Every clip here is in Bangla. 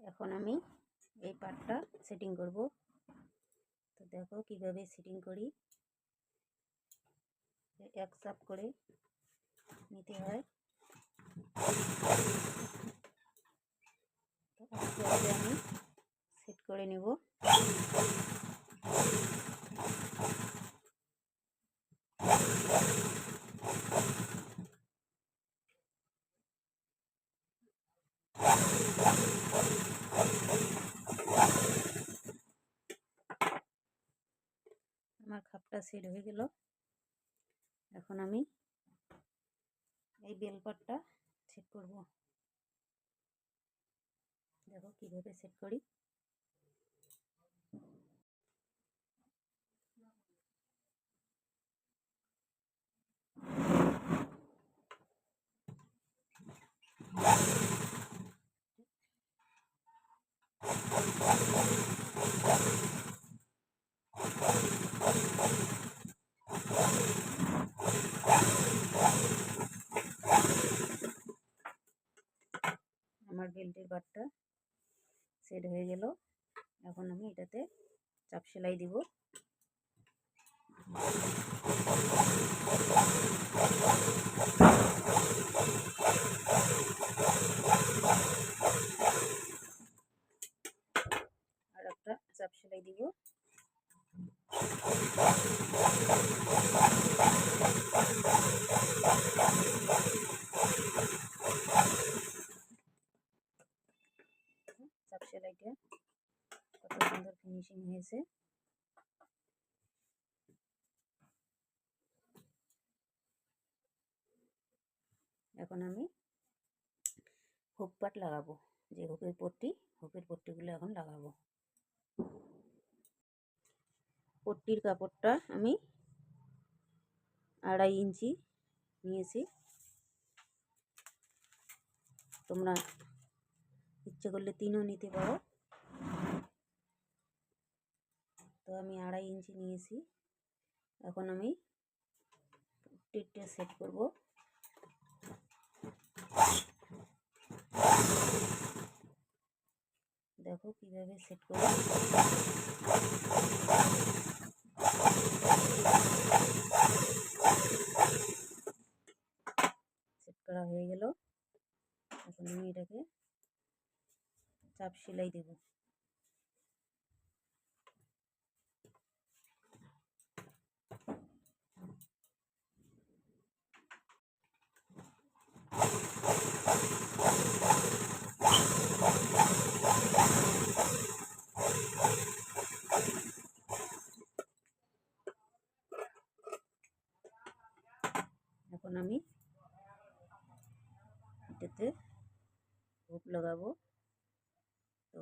এখন আমি এই পাটটা সেটিং করব। তো দেখো কিভাবে সেটিং করি। এক চাপ করে নিতে হয়। তো আস্তে আস্তে আমি সেট করে নেব। আমার খাপটা সেট হয়ে গেল। এখন আমি এই বেলপাটটা সেট করব। দেখো কিভাবে সেট করি। আমার বেল্টের পাটটা সেট হয়ে গেল। এখন আমি এটাতে চাপ সেলাই দিব। আর একটা চাপ সেলাই দিব। চাপ সেলাইটা কত সুন্দর ফিনিশিং হয়েছে। এখন আমি হুক পাট লাগাবো। যে হুকের পট্টিগুলো এখন লাগাবো। পট্টির কাপড়টা আমি 2.5 ইঞ্চি নিয়েছি। তোমরা ইচ্ছে করলে 3ও নিতে পারো। তো আমি 2.5 ইঞ্চি নিয়েছি। এখন আমি পট্টিটা সেট করব। দেখো কিভাবে সেট করব। সেট করা হয়ে গেল। এখন আমি এটাকে চাপ সেলাই দেব। এখন আমি এটাতে হুক লাগাবো। তো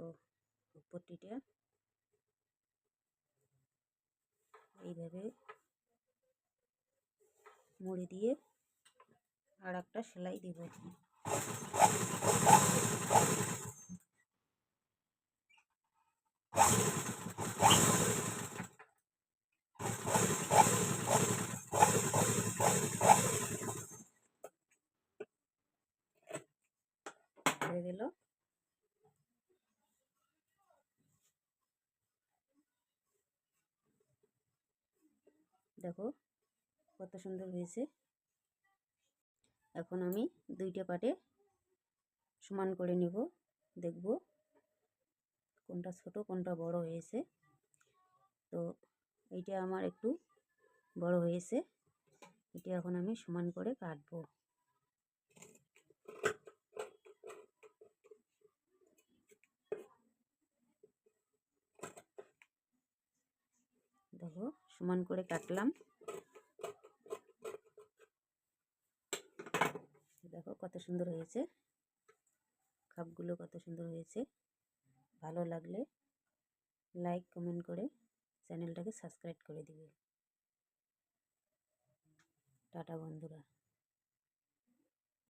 পট্টিটা এইভাবে মুড়ি দিয়ে আর একটা সেলাই দিব। হয়ে গেল। দেখো কত সুন্দর হয়েছে। এখন আমি দুইটা পাটে সমান করে নেব। দেখব কোনটা ছোট কোনটা বড় হয়েছে। তো এইটা আমার একটু বড় হয়েছে। এটা এখন আমি সমান করে কাটবো। দেখো সমান করে কাটলাম। দেখো কত সুন্দর হয়েছে। খাপগুলো কত সুন্দর হয়েছে। ভালো লাগলে লাইক কমেন্ট করে চ্যানেলটাকে সাবস্ক্রাইব করে দিবে। টাটা বন্ধুরা।